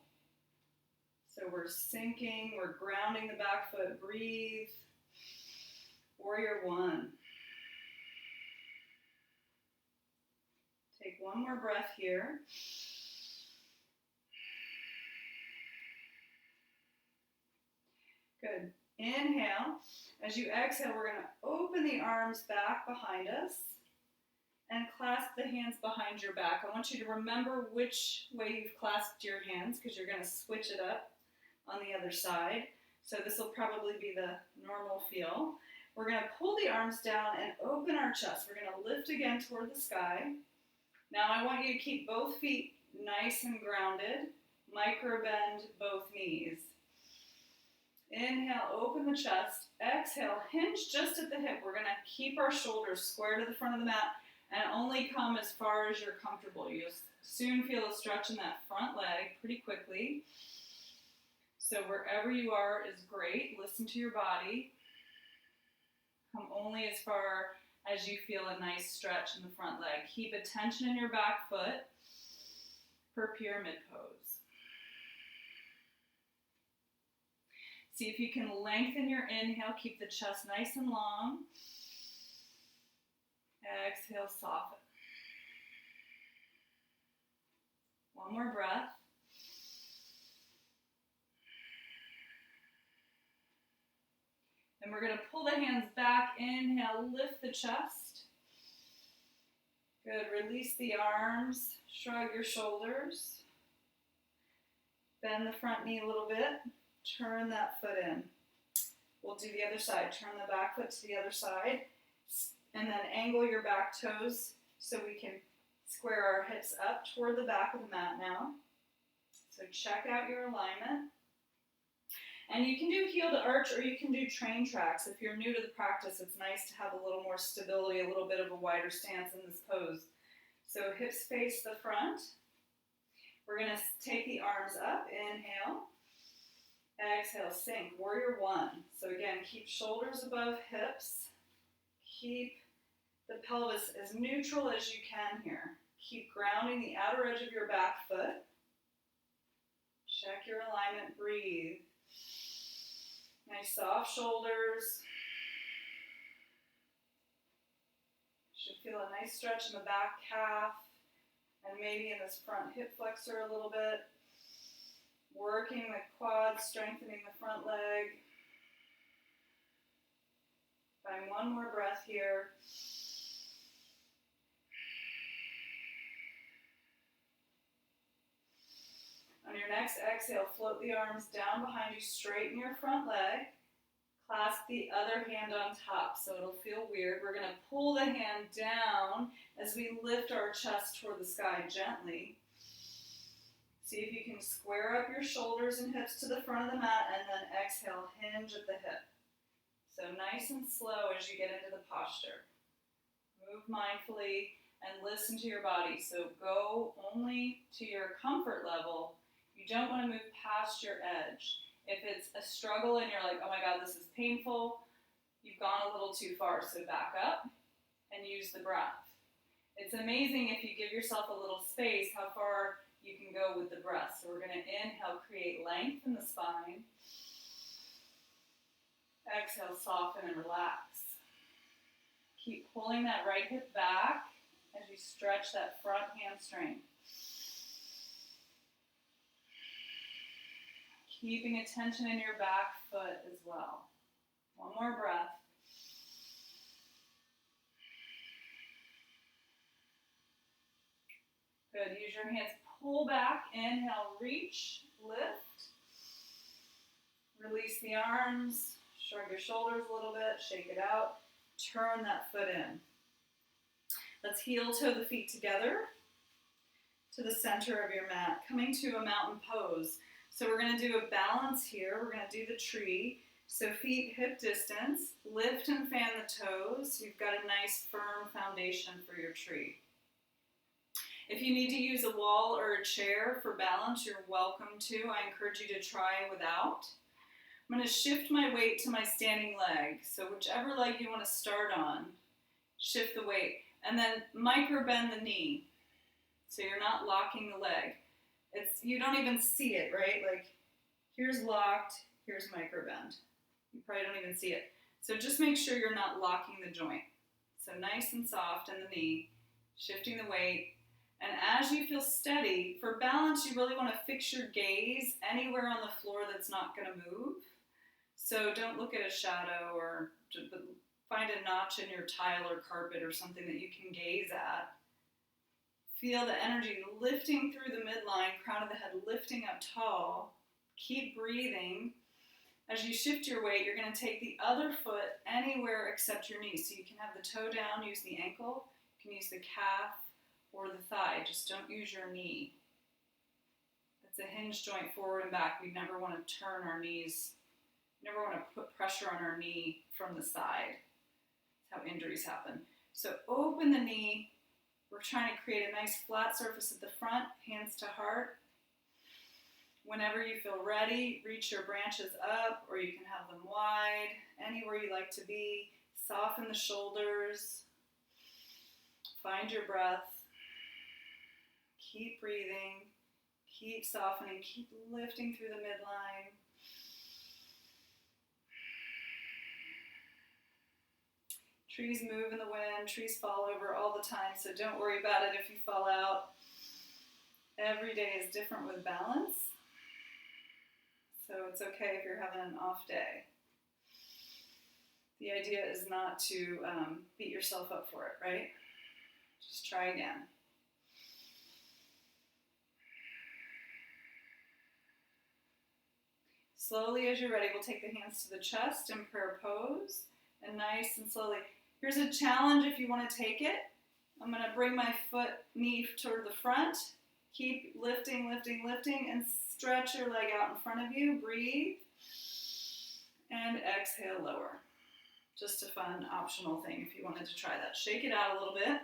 Speaker 1: So we're sinking, we're grounding the back foot. Breathe. Warrior one. Take one more breath here. Good. Inhale. As you exhale, we're going to open the arms back behind us and clasp the hands behind your back. I want you to remember which way you've clasped your hands because you're going to switch it up on the other side. So this will probably be the normal feel. We're going to pull the arms down and open our chest. We're going to lift again toward the sky. Now I want you to keep both feet nice and grounded. Micro bend both knees. Inhale, open the chest. Exhale, hinge just at the hip. We're going to keep our shoulders square to the front of the mat and only come as far as you're comfortable. You'll soon feel a stretch in that front leg pretty quickly. So wherever you are is great. Listen to your body. Come only as far as you feel a nice stretch in the front leg. Keep attention in your back foot for pyramid pose. See if you can lengthen your inhale. Keep the chest nice and long. Exhale, soften. One more breath. And we're going to pull the hands back. Inhale, lift the chest. Good. Release the arms. Shrug your shoulders. Bend the front knee a little bit. Turn that foot in. We'll do the other side. Turn the back foot to the other side. And then angle your back toes so we can square our hips up toward the back of the mat now. So check out your alignment. And you can do heel to arch or you can do train tracks. If you're new to the practice, it's nice to have a little more stability, a little bit of a wider stance in this pose. So hips face the front. We're going to take the arms up, inhale, exhale, sink, warrior one. So again, keep shoulders above hips, keep the pelvis as neutral as you can here. Keep grounding the outer edge of your back foot. Check your alignment, breathe. Nice soft shoulders. Should feel a nice stretch in the back calf and maybe in this front hip flexor a little bit. Working the quads, strengthening the front leg. Find one more breath here. On your next exhale, float the arms down behind you, straighten your front leg. Clasp the other hand on top, so it'll feel weird. We're going to pull the hand down as we lift our chest toward the sky gently. See if you can square up your shoulders and hips to the front of the mat, and then exhale, hinge at the hip. So nice and slow as you get into the posture. Move mindfully and listen to your body. So go only to your comfort level. You don't want to move past your edge. If it's a struggle and you're like, oh my God, this is painful, you've gone a little too far. So back up and use the breath. It's amazing if you give yourself a little space how far you can go with the breath. So we're going to inhale, create length in the spine. Exhale, soften and relax. Keep pulling that right hip back as you stretch that front hamstring. Keeping attention in your back foot as well. One more breath. Good. Use your hands, pull back, inhale, reach, lift. Release the arms, shrug your shoulders a little bit, shake it out. Turn that foot in. Let's heel toe the feet together to the center of your mat, coming to a mountain pose. So we're going to do a balance here. We're going to do the tree. So feet hip distance, lift and fan the toes. You've got a nice firm foundation for your tree. If you need to use a wall or a chair for balance, you're welcome to. I encourage you to try without. I'm going to shift my weight to my standing leg. So whichever leg you want to start on, shift the weight. And then micro bend the knee. So you're not locking the leg. You don't even see it, right? Like here's locked, here's micro bend. You probably don't even see it. So just make sure you're not locking the joint. So nice and soft in the knee, shifting the weight. And as you feel steady, for balance, you really want to fix your gaze anywhere on the floor that's not going to move. So don't look at a shadow or find a notch in your tile or carpet or something that you can gaze at. Feel the energy lifting through the midline, crown of the head lifting up tall. Keep breathing. As you shift your weight, you're going to take the other foot anywhere except your knee. So you can have the toe down, use the ankle, you can use the calf or the thigh. Just don't use your knee. It's a hinge joint forward and back. We never want to turn our knees. We never want to put pressure on our knee from the side. That's how injuries happen. So open the knee. We're trying to create a nice flat surface at the front, hands to heart. Whenever you feel ready, reach your branches up, or you can have them wide, anywhere you like to be. Soften the shoulders. Find your breath. Keep breathing. Keep softening. Keep lifting through the midline. Trees move in the wind. Trees fall over all the time, so don't worry about it if you fall out. Every day is different with balance. So it's okay if you're having an off day. The idea is not to beat yourself up for it, right? Just try again. Slowly as you're ready, we'll take the hands to the chest in prayer pose. And nice and slowly. Here's a challenge if you want to take it. I'm going to bring my knee toward the front. Keep lifting, lifting, lifting, and stretch your leg out in front of you. Breathe. And exhale, lower. Just a fun optional thing if you wanted to try that. Shake it out a little bit.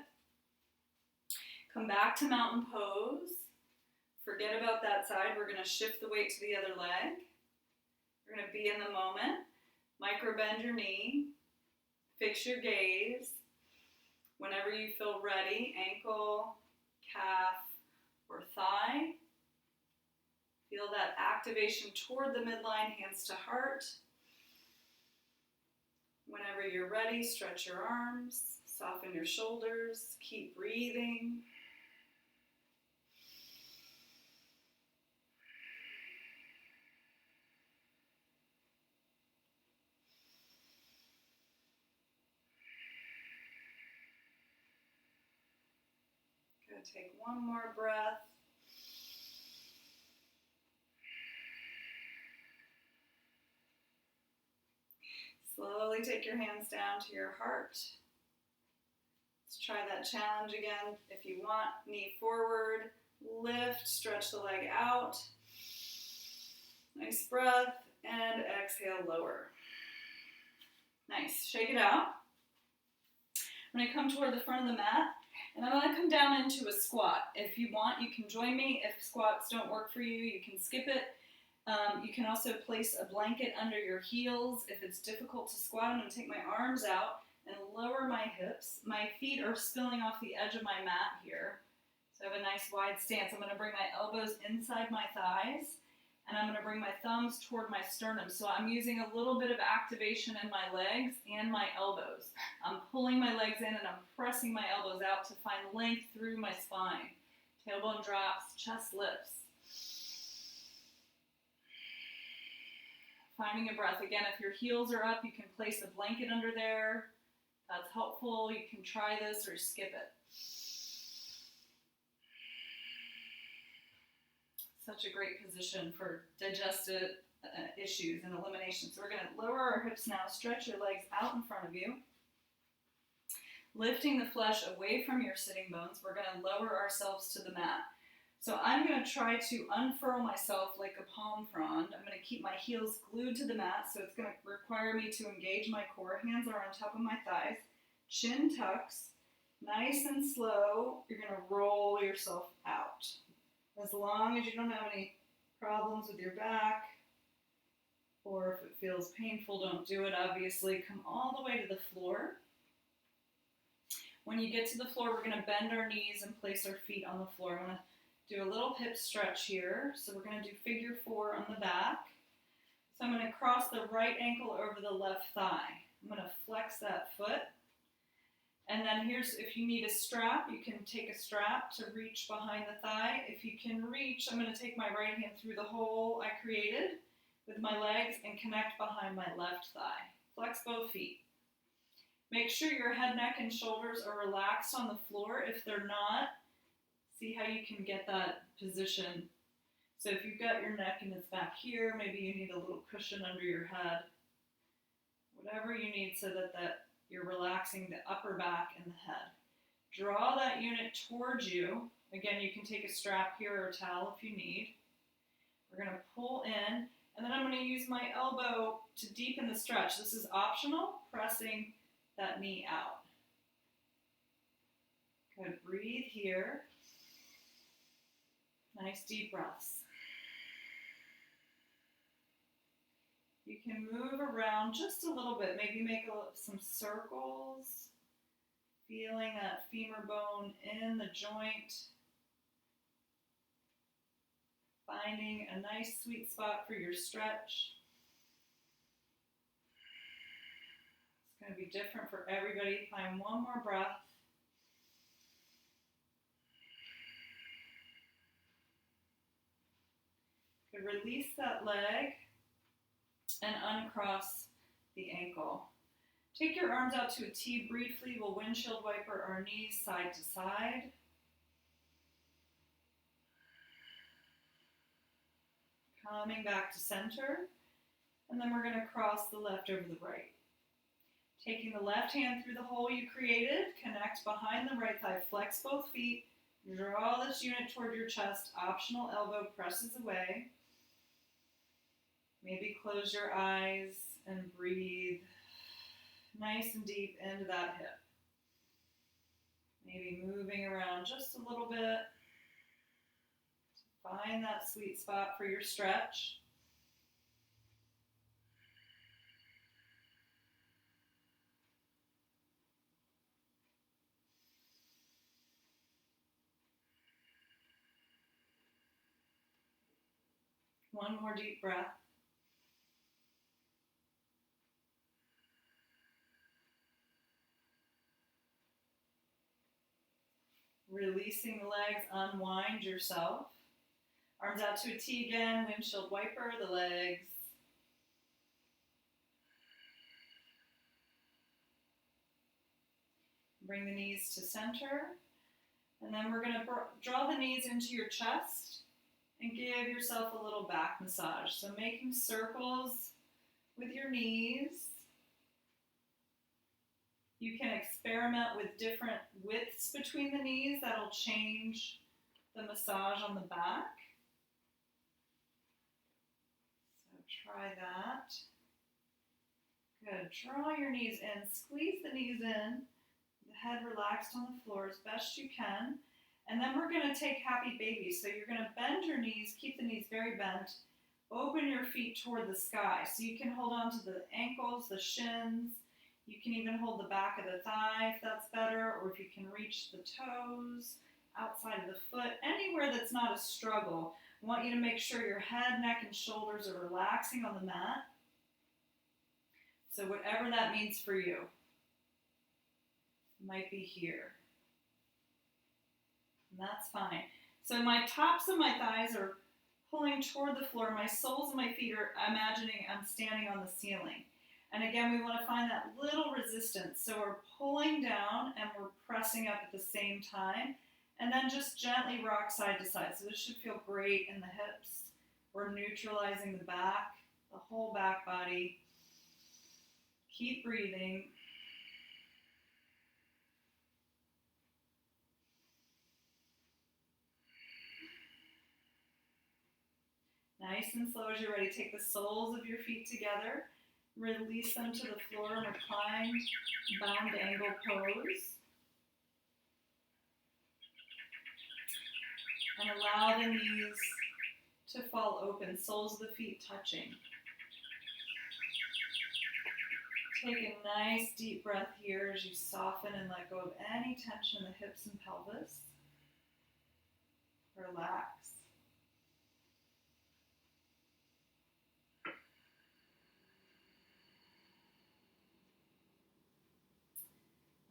Speaker 1: Come back to mountain pose. Forget about that side. We're going to shift the weight to the other leg. We're going to be in the moment. Micro bend your knee. Fix your gaze. Whenever you feel ready, ankle, calf, or thigh. Feel that activation toward the midline, hands to heart. Whenever you're ready, stretch your arms, soften your shoulders, keep breathing. Gonna take one more breath. Slowly take your hands down to your heart. Let's try that challenge again. If you want, knee forward, lift, stretch the leg out. Nice breath, and exhale, lower. Nice, shake it out. I'm gonna come toward the front of the mat, and I'm gonna come down into a squat. If you want, you can join me. If squats don't work for you, you can skip it. You can also place a blanket under your heels. If it's difficult to squat, I'm going to take my arms out and lower my hips. My feet are spilling off the edge of my mat here. So I have a nice wide stance. I'm going to bring my elbows inside my thighs, and I'm going to bring my thumbs toward my sternum. So I'm using a little bit of activation in my legs and my elbows. I'm pulling my legs in and I'm pressing my elbows out to find length through my spine. Tailbone drops, chest lifts. Finding a breath. Again, if your heels are up, you can place a blanket under there. That's helpful. You can try this or skip it. Such a great position for digestive issues and elimination. So we're going to lower our hips now. Stretch your legs out in front of you. Lifting the flesh away from your sitting bones. We're going to lower ourselves to the mat. So I'm going to try to unfurl myself like a palm frond. I'm going to keep my heels glued to the mat, so it's going to require me to engage my core. Hands are on top of my thighs. Chin tucks. Nice and slow, you're going to roll yourself out. As long as you don't have any problems with your back, or if it feels painful, don't do it, obviously. Come all the way to the floor. When you get to the floor, we're going to bend our knees and place our feet on the floor. I'm going to do a little hip stretch here. So we're going to do figure 4 on the back. So I'm going to cross the right ankle over the left thigh. I'm going to flex that foot. And then here's, if you need a strap, you can take a strap to reach behind the thigh. If you can reach, I'm going to take my right hand through the hole I created with my legs and connect behind my left thigh. Flex both feet. Make sure your head, neck, and shoulders are relaxed on the floor. If they're not, see how you can get that position. So if you've got your neck and it's back here, maybe you need a little cushion under your head. Whatever you need so that you're relaxing the upper back and the head. Draw that unit towards you. Again, you can take a strap here or a towel if you need. We're going to pull in, and then I'm going to use my elbow to deepen the stretch. This is optional, pressing that knee out. Good, breathe here. Nice deep breaths. You can move around just a little bit, maybe make some circles, feeling that femur bone in the joint, finding a nice sweet spot for your stretch. It's going to be different for everybody. Find one more breath. Release that leg and uncross the ankle. Take your arms out to a T briefly. We'll windshield wiper our knees side to side. Coming back to center. And then we're going to cross the left over the right. Taking the left hand through the hole you created, connect behind the right thigh, flex both feet, draw this unit toward your chest, optional elbow presses away. Maybe close your eyes and breathe nice and deep into that hip. Maybe moving around just a little bit. Find that sweet spot for your stretch. One more deep breath. Releasing the legs, unwind yourself. Arms out to a T again, windshield wiper the legs. Bring the knees to center. And then we're going to draw the knees into your chest and give yourself a little back massage. So making circles with your knees. You can experiment with different widths between the knees. That'll change the massage on the back. So try that. Good. Draw your knees in. Squeeze the knees in. The head relaxed on the floor as best you can. And then we're going to take happy baby. So you're going to bend your knees, keep the knees very bent. Open your feet toward the sky. So you can hold on to the ankles, the shins. You can even hold the back of the thigh if that's better, or if you can reach the toes, outside of the foot, anywhere that's not a struggle. I want you to make sure your head, neck, and shoulders are relaxing on the mat. So whatever that means for you. Might be here. And that's fine. So my tops of my thighs are pulling toward the floor. My soles of my feet are imagining I'm standing on the ceiling. And again, we want to find that little resistance. So we're pulling down and we're pressing up at the same time. And then just gently rock side to side. So this should feel great in the hips. We're neutralizing the back, the whole back body. Keep breathing. Nice and slow as you're ready. Take the soles of your feet together. Release them to the floor in a reclined bound angle pose. And allow the knees to fall open, soles of the feet touching. Take a nice deep breath here as you soften and let go of any tension in the hips and pelvis. Relax.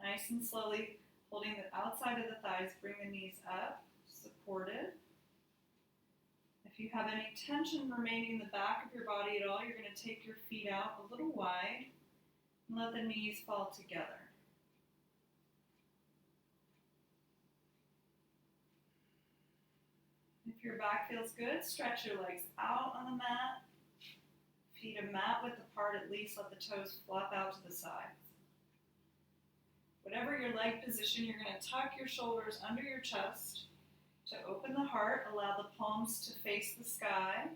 Speaker 1: Nice and slowly, holding the outside of the thighs, bring the knees up, supported. If you have any tension remaining in the back of your body at all, you're going to take your feet out a little wide and let the knees fall together. If your back feels good, stretch your legs out on the mat. Feet a mat width apart at least, let the toes flop out to the sides. Whatever your leg position, you're going to tuck your shoulders under your chest to open the heart, allow the palms to face the sky,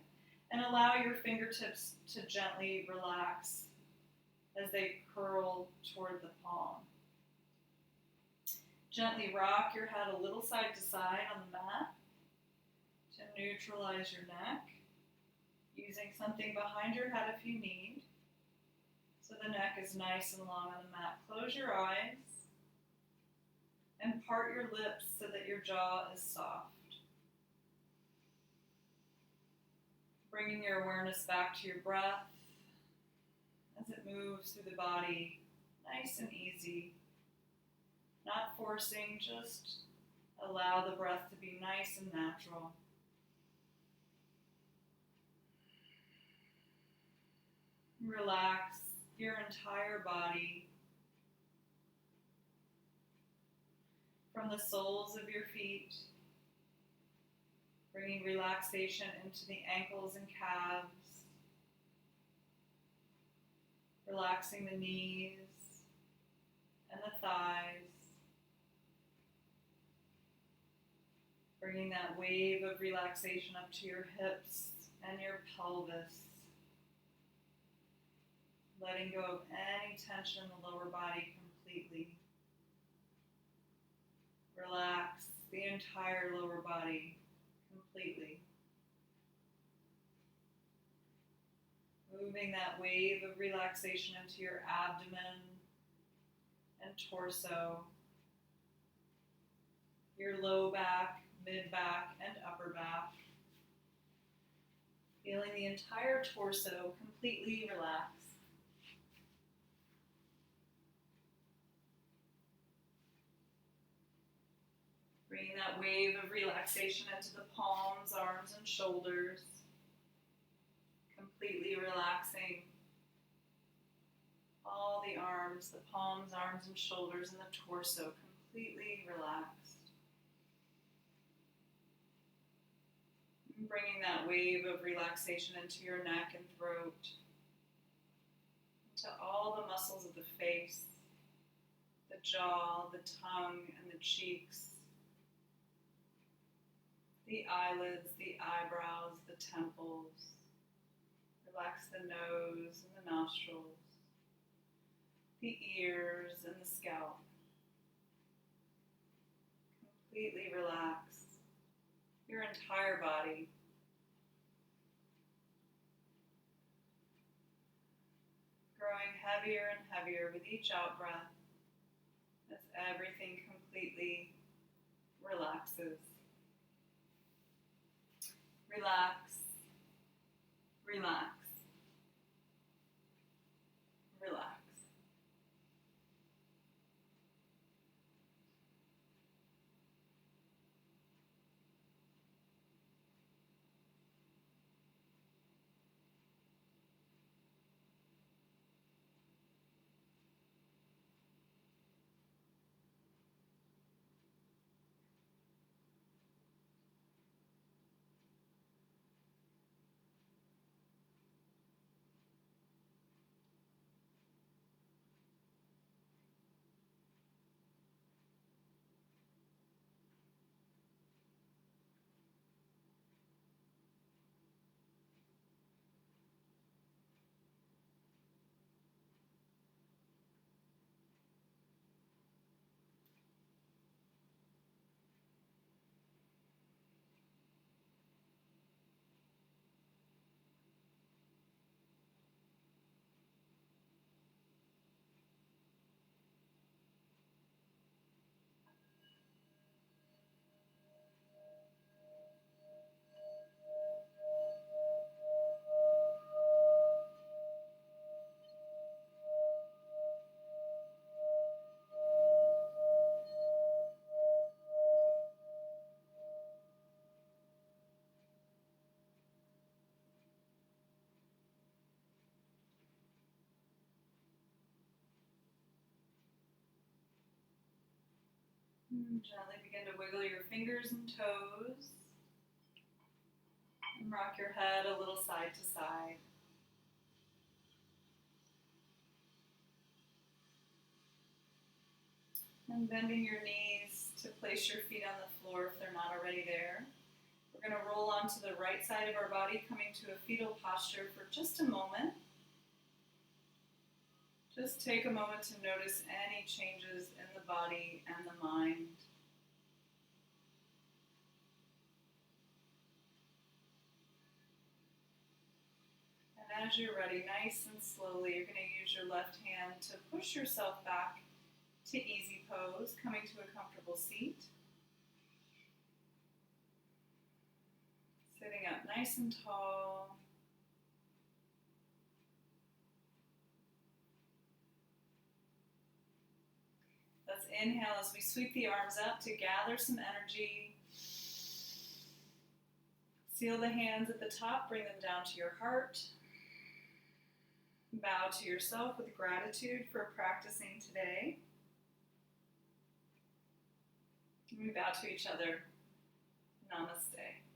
Speaker 1: and allow your fingertips to gently relax as they curl toward the palm. Gently rock your head a little side to side on the mat to neutralize your neck, using something behind your head if you need, so the neck is nice and long on the mat. Close your eyes and part your lips so that your jaw is soft. Bringing your awareness back to your breath as it moves through the body, nice and easy. Not forcing, just allow the breath to be nice and natural. Relax your entire body. From the soles of your feet, bringing relaxation into the ankles and calves, relaxing the knees and the thighs, bringing that wave of relaxation up to your hips and your pelvis, letting go of any tension in the lower body completely. Relax the entire lower body completely.
Speaker 2: Moving that wave of relaxation into your abdomen and torso, your low back, mid back, and upper back. Feeling the entire torso completely relax. Bringing that wave of relaxation into the palms, arms, and shoulders. Completely relaxing all the arms, the palms, arms, and shoulders, and the torso. Completely relaxed. And bringing that wave of relaxation into your neck and throat. Into all the muscles of the face, the jaw, the tongue, and the cheeks. The eyelids, the eyebrows, the temples. Relax the nose and the nostrils, the ears and the scalp. Completely relax your entire body. Growing heavier and heavier with each out breath as everything completely relaxes. Relax, relax, relax. And gently begin to wiggle your fingers and toes. And rock your head a little side to side. And bending your knees to place your feet on the floor if they're not already there. We're going to roll onto the right side of our body, coming to a fetal posture for just a moment. Just take a moment to notice any changes in the body and the mind. And as you're ready, nice and slowly, you're going to use your left hand to push yourself back to easy pose, coming to a comfortable seat. Sitting up nice and tall. Let's inhale as we sweep the arms up to gather some energy. Seal the hands at the top, bring them down to your heart. Bow to yourself with gratitude for practicing today. We bow to each other. Namaste.